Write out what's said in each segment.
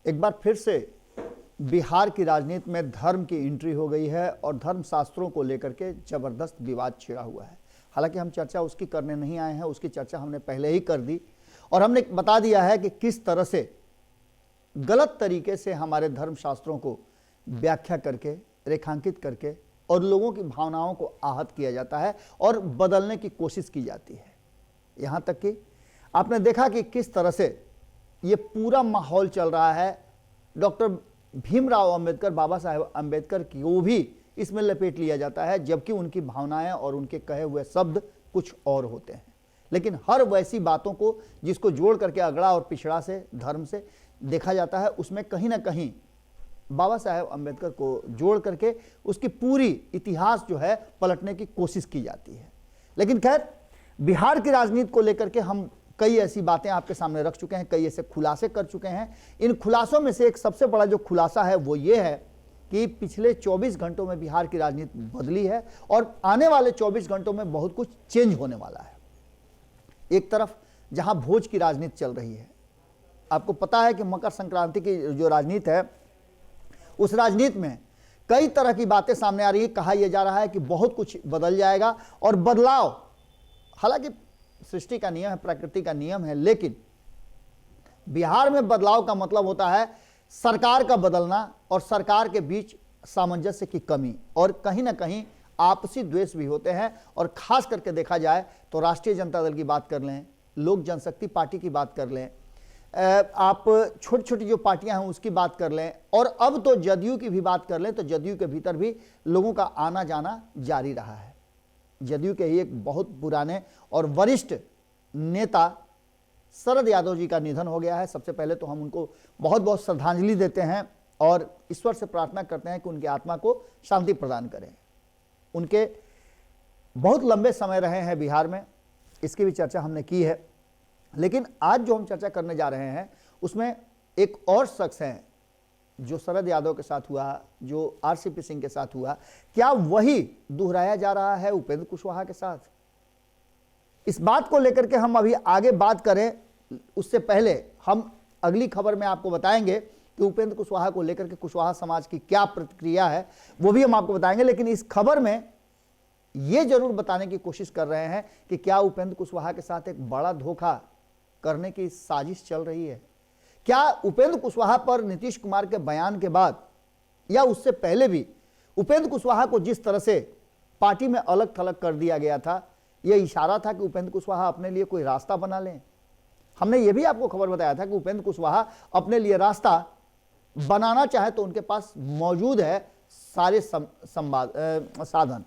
एक बार फिर से बिहार की राजनीति में धर्म की एंट्री हो गई है और धर्म शास्त्रों को लेकर के जबरदस्त विवाद छिड़ा हुआ है। हालांकि हम चर्चा उसकी करने नहीं आए हैं, उसकी चर्चा हमने पहले ही कर दी और हमने बता दिया है कि किस तरह से गलत तरीके से हमारे धर्म शास्त्रों को व्याख्या करके, रेखांकित करके और लोगों की भावनाओं को आहत किया जाता है और बदलने की कोशिश की जाती है। यहाँ तक कि आपने देखा कि किस तरह से ये पूरा माहौल चल रहा है। डॉक्टर भीमराव अंबेडकर, बाबा साहेब अंबेडकर को भी इसमें लपेट लिया जाता है, जबकि उनकी भावनाएं और उनके कहे हुए शब्द कुछ और होते हैं। लेकिन हर वैसी बातों को जिसको जोड़ करके अगड़ा और पिछड़ा से, धर्म से देखा जाता है, उसमें कहीं ना कहीं बाबा साहेब अंबेडकर को जोड़ करके उसकी पूरी इतिहास जो है पलटने की कोशिश की जाती है। लेकिन खैर, बिहार की राजनीति को लेकर के हम कई ऐसी बातें आपके सामने रख चुके हैं, कई ऐसे खुलासे कर चुके हैं। इन खुलासों में से एक सबसे बड़ा जो खुलासा है वो ये है कि पिछले 24 घंटों में बिहार की राजनीति बदली है और आने वाले 24 घंटों में बहुत कुछ चेंज होने वाला है। एक तरफ जहां भोज की राजनीति चल रही है, आपको पता है कि मकर संक्रांति की जो राजनीति है, उस राजनीति में कई तरह की बातें सामने आ रही है। कहा यह जा रहा है कि बहुत कुछ बदल जाएगा और बदलाव, हालांकि सृष्टि का नियम है, प्रकृति का नियम है, लेकिन बिहार में बदलाव का मतलब होता है सरकार का बदलना और सरकार के बीच सामंजस्य की कमी और कहीं ना कहीं आपसी द्वेष भी होते हैं। और खास करके देखा जाए तो राष्ट्रीय जनता दल की बात कर लें, लोक जनशक्ति पार्टी की बात कर लें, आप छोटी छोटी जो पार्टियां हैं उसकी बात कर लें और अब तो जदयू की भी बात कर लें, तो जदयू के भीतर भी लोगों का आना जाना जारी रहा है। जदयू के ही एक बहुत पुराने और वरिष्ठ नेता शरद यादव जी का निधन हो गया है। सबसे पहले तो हम उनको बहुत बहुत श्रद्धांजलि देते हैं और ईश्वर से प्रार्थना करते हैं कि उनकी आत्मा को शांति प्रदान करें। उनके बहुत लंबे समय रहे हैं बिहार में, इसकी भी चर्चा हमने की है। लेकिन आज जो हम चर्चा करने जा रहे हैं उसमें एक और शख्स हैं जो शरद यादव के साथ हुआ, जो आरसीपी सिंह के साथ हुआ, क्या वही दोहराया जा रहा है उपेंद्र कुशवाहा के साथ? इस बात को लेकर के हम अभी आगे बात करें, उससे पहले हम अगली खबर में आपको बताएंगे कि उपेंद्र कुशवाहा को लेकर के कुशवाहा समाज की क्या प्रतिक्रिया है, वो भी हम आपको बताएंगे। लेकिन इस खबर में ये जरूर बताने की कोशिश कर रहे हैं कि क्या उपेंद्र कुशवाहा के साथ एक बड़ा धोखा करने की साजिश चल रही है। क्या उपेंद्र कुशवाहा पर नीतीश कुमार के बयान के बाद या उससे पहले भी उपेंद्र कुशवाहा को जिस तरह से पार्टी में अलग थलग कर दिया गया था, यह इशारा था कि उपेंद्र कुशवाहा अपने लिए कोई रास्ता बना लें? हमने यह भी आपको खबर बताया था कि उपेंद्र कुशवाहा अपने लिए रास्ता बनाना चाहे तो उनके पास मौजूद है सारे साधन।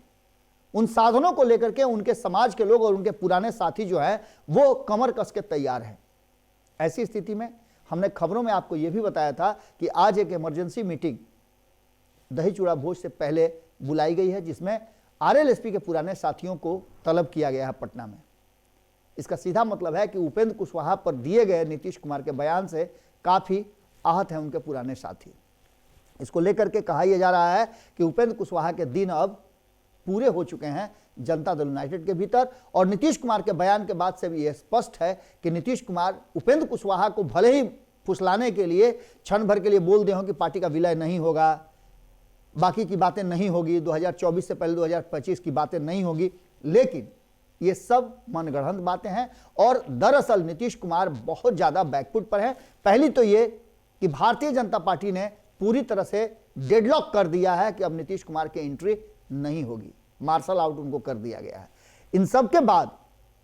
उन साधनों को लेकर के उनके समाज के लोग और उनके पुराने साथी जो हैं वो कमर कस के तैयार हैं। ऐसी स्थिति में हमने खबरों में आपको यह भी बताया था कि आज एक इमरजेंसी मीटिंग दही चूड़ा भोज से पहले बुलाई गई है, जिसमें आरएलएसपी के पुराने साथियों को तलब किया गया है पटना में। इसका सीधा मतलब है कि उपेंद्र कुशवाहा पर दिए गए नीतीश कुमार के बयान से काफी आहत हैं उनके पुराने साथी। इसको लेकर के कहा यह जा रहा है कि उपेंद्र कुशवाहा के दिन अब पूरे हो चुके हैं जनता दल यूनाइटेड के भीतर। और नीतीश कुमार के बयान के बाद से भी यह स्पष्ट है कि नीतीश कुमार उपेंद्र कुशवाहा को भले ही फुसलाने के लिए क्षण भर के लिए बोल दे हो कि पार्टी का विलय नहीं होगा, बाकी की बातें नहीं होगी, 2024 से पहले 2025 की बातें नहीं होगी, लेकिन ये सब मनगढ़ंत बातें हैं। और दरअसल नीतीश कुमार बहुत ज्यादा बैकफुट पर है। पहली तो ये कि भारतीय जनता पार्टी ने पूरी तरह से डेडलॉक कर दिया है कि अब नीतीश कुमार की एंट्री नहीं होगी, मार्शल आउट उनको कर दिया गया है। इन सब के बाद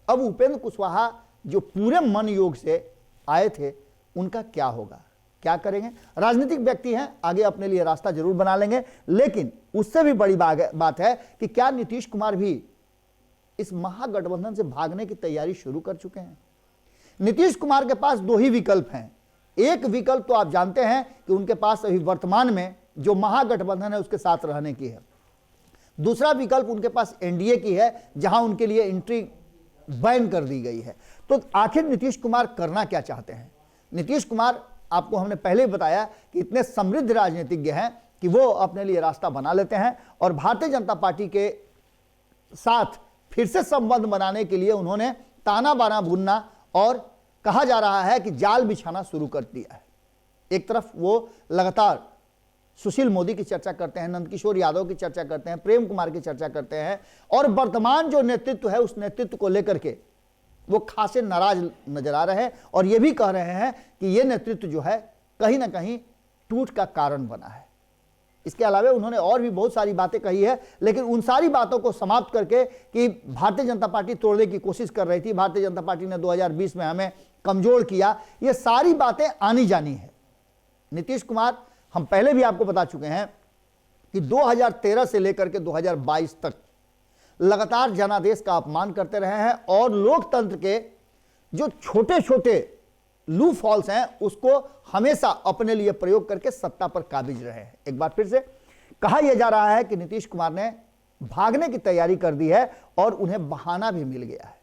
अब उपेंद्र कुशवाहा जो पूरे मन योग से आए थे, उनका क्या होगा, क्या करेंगे? राजनीतिक व्यक्ति हैं, आगे अपने लिए रास्ता जरूर बना लेंगे, लेकिन उससे भी बड़ी बात है कि क्या नीतीश कुमार भी इस महागठबंधन से भागने की तैयारी शुरू कर चुके हैं? नीतीश कुमार के पास दो ही विकल्प हैं। एक विकल्प तो आप जानते हैं कि उनके पास अभी वर्तमान में जो महागठबंधन है उसके साथ रहने की है। दूसरा विकल्प उनके पास एनडीए की है, जहां उनके लिए एंट्री बैन कर दी गई है। तो आखिर नीतीश कुमार करना क्या चाहते हैं? नीतीश कुमार, आपको हमने पहले ही बताया कि इतने समृद्ध राजनीतिज्ञ हैं कि वो अपने लिए रास्ता बना लेते हैं और भारतीय जनता पार्टी के साथ फिर से संबंध बनाने के लिए उन्होंने ताना बाना बुनना और कहा जा रहा है कि जाल बिछाना शुरू कर दिया है। एक तरफ वो लगातार सुशील मोदी की चर्चा करते हैं, नंदकिशोर यादव की चर्चा करते हैं, प्रेम कुमार की चर्चा करते हैं, और वर्तमान जो नेतृत्व है उस नेतृत्व को लेकर के वो खासे नाराज नजर आ रहे हैं और ये भी कह रहे हैं कि ये नेतृत्व जो है कहीं ना कहीं टूट का कारण बना है। इसके अलावा उन्होंने और भी बहुत सारी बातें कही है, लेकिन उन सारी बातों को समाप्त करके कि भारतीय जनता पार्टी तोड़ने की कोशिश कर रही थी, भारतीय जनता पार्टी ने 2020 में हमें कमजोर किया, ये सारी बातें आनी जानी है। नीतीश कुमार, हम पहले भी आपको बता चुके हैं कि 2013 से लेकर के 2022 तक लगातार जनादेश का अपमान करते रहे हैं और लोकतंत्र के जो छोटे छोटे लूप हॉल्स हैं उसको हमेशा अपने लिए प्रयोग करके सत्ता पर काबिज रहे हैं। एक बार फिर से कहा यह जा रहा है कि नीतीश कुमार ने भागने की तैयारी कर दी है और उन्हें बहाना भी मिल गया है।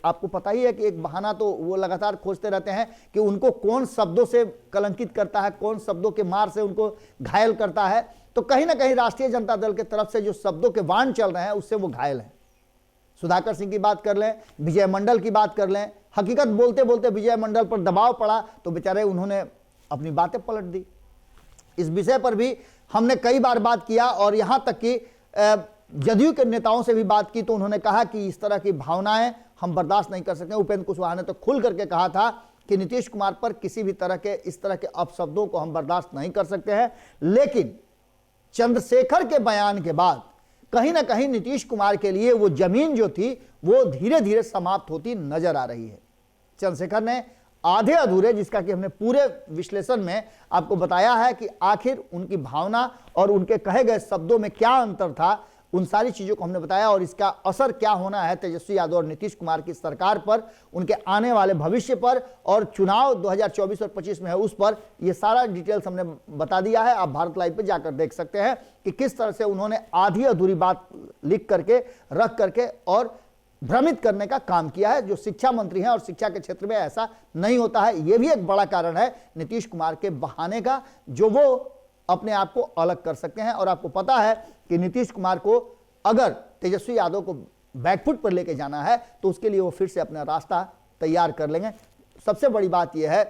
आपको पता ही है कि एक बहाना तो वो लगातार खोजते रहते हैं कि उनको कौन शब्दों से कलंकित करता है, कौन शब्दों के मार से उनको घायल करता है। तो कहीं ना कहीं राष्ट्रीय जनता दल की तरफ से जो शब्दों के बाण चल रहे हैं उससे वो घायल हैं। सुधाकर सिंह की बात कर लें, विजय मंडल की बात कर लें, हकीकत बोलते बोलते विजय मंडल पर दबाव पड़ा तो बेचारे उन्होंने अपनी बातें पलट दी। इस विषय पर भी हमने कई बार बात किया और यहां तक कि जदयू के नेताओं से भी बात की तो उन्होंने कहा कि इस तरह की भावनाएं हम बर्दाश्त नहीं कर सकते। उपेंद्र कुशवाहा ने तो खुल करके कहा था कि नीतीश कुमार पर किसी भी तरह के इस तरह के अपशब्दों को हम बर्दाश्त नहीं कर सकते हैं। लेकिन चंद्रशेखर के बयान के बाद कहीं ना कहीं नीतीश कुमार के लिए वो जमीन जो थी वो धीरे धीरे समाप्त होती नजर आ रही है। चंद्रशेखर ने आधे अधूरे, जिसका कि हमने पूरे विश्लेषण में आपको बताया है कि आखिर उनकी भावना और उनके कहे गए शब्दों में क्या अंतर था, उन सारी चीजों को हमने बताया और इसका असर क्या होना है तेजस्वी यादव और नीतीश कुमार की सरकार पर, उनके आने वाले भविष्य पर और चुनाव 2024 और 25 में है उस पर, यह सारा डिटेल्स हमने बता दिया है। आप भारत लाइव पे जाकर देख सकते हैं कि किस तरह से उन्होंने आधी अधूरी बात लिख करके रख करके और भ्रमित करने का काम किया है। जो शिक्षा मंत्री हैं और शिक्षा के क्षेत्र में ऐसा नहीं होता है, यह भी एक बड़ा कारण है नीतीश कुमार के बहाने का, जो वो अपने आप को अलग कर सकते हैं। और आपको पता है कि नीतीश कुमार को अगर तेजस्वी यादव को बैकफुट पर लेके जाना है तो उसके लिए वो फिर से अपना रास्ता तैयार कर लेंगे। सबसे बड़ी बात यह है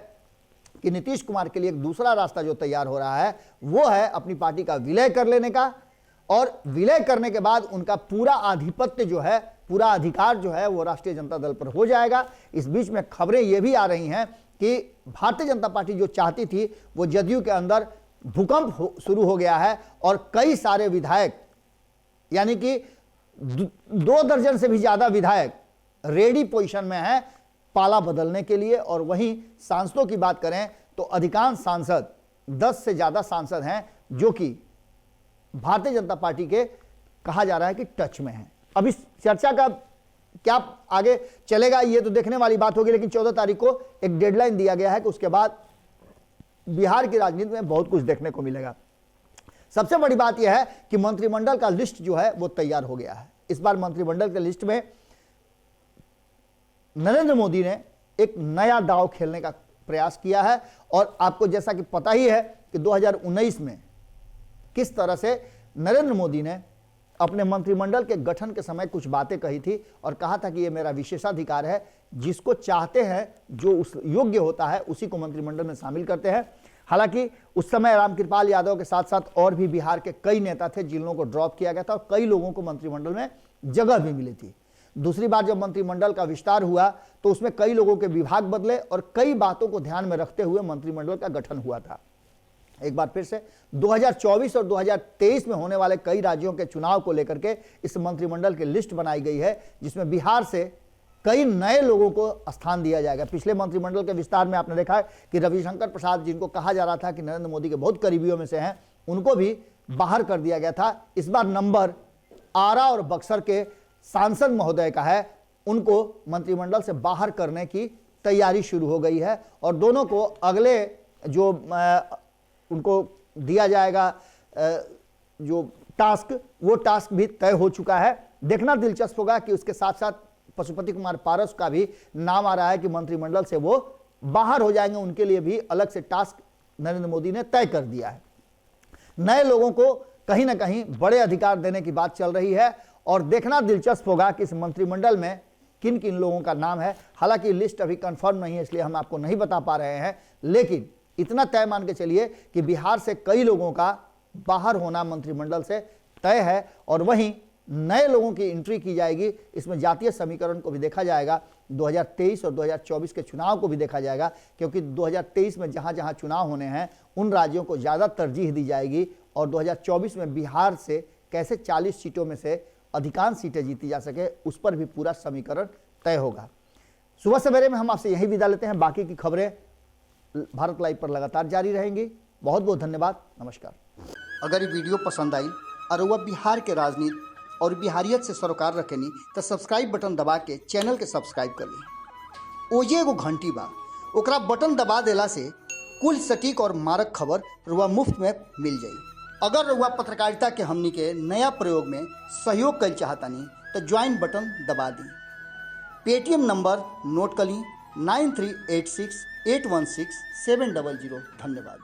कि नीतीश कुमार के लिए एक दूसरा रास्ता जो तैयार हो रहा है वो है अपनी पार्टी का विलय कर लेने का, और विलय करने के बाद उनका पूरा आधिपत्य जो है, पूरा अधिकार जो है वो राष्ट्रीय जनता दल पर हो जाएगा। इस बीच में खबरें ये भी आ रही हैं कि भारतीय जनता पार्टी जो चाहती थी वो जदयू के अंदर भूकंप शुरू हो गया है और कई सारे विधायक, यानी कि 2 दर्जन से भी ज्यादा विधायक रेडी पोजीशन में हैं पाला बदलने के लिए। और वहीं सांसदों की बात करें तो अधिकांश सांसद, 10 से ज्यादा सांसद हैं जो कि भारतीय जनता पार्टी के कहा जा रहा है कि टच में हैं। अब इस चर्चा का क्या आगे चलेगा ये तो देखने वाली बात होगी, लेकिन 14 तारीख को एक डेडलाइन दिया गया है कि उसके बाद बिहार की राजनीति में बहुत कुछ देखने को मिलेगा। सबसे बड़ी बात यह है कि मंत्रिमंडल का लिस्ट जो है वो तैयार हो गया है। इस बार मंत्रिमंडल के लिस्ट में नरेंद्र मोदी ने एक नया दांव खेलने का प्रयास किया है और आपको जैसा कि पता ही है कि 2019 में किस तरह से नरेंद्र मोदी ने अपने मंत्रिमंडल के गठन के समय कुछ बातें कही थी और कहा था कि ये मेरा विशेषाधिकार है, जिसको चाहते हैं, जो उस योग्य होता है उसी को मंत्रिमंडल में शामिल करते हैं। हालांकि उस समय रामकृपाल यादव के साथ साथ और भी बिहार के कई नेता थे जिन लोगों को ड्रॉप किया गया था और कई लोगों को मंत्रिमंडल में जगह भी मिली थी। दूसरी बार जब मंत्रिमंडल का विस्तार हुआ तो उसमें कई लोगों के विभाग बदले और कई बातों को ध्यान में रखते हुए मंत्रिमंडल का गठन हुआ था। एक बार फिर से 2024 और 2023 में होने वाले कई राज्यों के चुनाव को लेकर के इस मंत्रिमंडल की लिस्ट बनाई गई है, जिसमें बिहार से कई नए लोगों को स्थान दिया जाएगा। पिछले मंत्रिमंडल के विस्तार में आपने देखा है कि रविशंकर प्रसाद, जिनको कहा जा रहा था कि नरेंद्र मोदी के बहुत करीबियों में से हैं, उनको भी बाहर कर दिया गया था। इस बार नंबर आरा और बक्सर के सांसद महोदय का है, उनको मंत्रिमंडल से बाहर करने की तैयारी शुरू हो गई है और दोनों को अगले जो उनको दिया जाएगा जो टास्क, वो टास्क भी तय हो चुका है। देखना दिलचस्प होगा कि उसके साथ साथ पशुपति कुमार पारस का भी नाम आ रहा है कि मंत्रिमंडल से वो बाहर हो जाएंगे, उनके लिए भी अलग से टास्क नरेंद्र मोदी ने तय कर दिया है। नए लोगों को कहीं ना कहीं बड़े अधिकार देने की बात चल रही है और देखना दिलचस्प होगा कि इस मंत्रिमंडल में किन किन लोगों का नाम है। हालांकि लिस्ट अभी कंफर्म नहीं है, इसलिए हम आपको नहीं बता पा रहे हैं, लेकिन इतना तय मान के चलिए कि बिहार से कई लोगों का बाहर होना मंत्रिमंडल से तय है और वहीं नए लोगों की एंट्री की जाएगी। इसमें जातीय समीकरण को भी देखा जाएगा, 2023 और 2024 के चुनाव को भी देखा जाएगा, क्योंकि 2023 में जहां जहां चुनाव होने हैं उन राज्यों को ज़्यादा तरजीह दी जाएगी और 2024 में बिहार से कैसे 40 सीटों में से अधिकांश सीटें जीती जा सके उस पर भी पूरा समीकरण तय होगा। सुबह सवेरे में हम आपसे यही विदा लेते हैं। बाकी की खबरें भारत लाइव पर लगातार जारी रहेंगी। बहुत बहुत धन्यवाद, नमस्कार। अगर ये वीडियो पसंद आई और वह बिहार के राजनीति और बिहारियत से सरोकार रखेनी तो सब्सक्राइब बटन दबा के चैनल के सब्सक्राइब कर ली। ओजे एगो घंटी बा, ओकरा बटन दबा देला से कुल सटीक और मारक खबर रुआ मुफ्त में मिल जाई। अगर रुआ पत्रकारिता के हमनी के नया प्रयोग में सहयोग कर चाहतानी तो ज्वाइन बटन दबा दी। पेटीएम नंबर नोट कर ली 9386816700। धन्यवाद।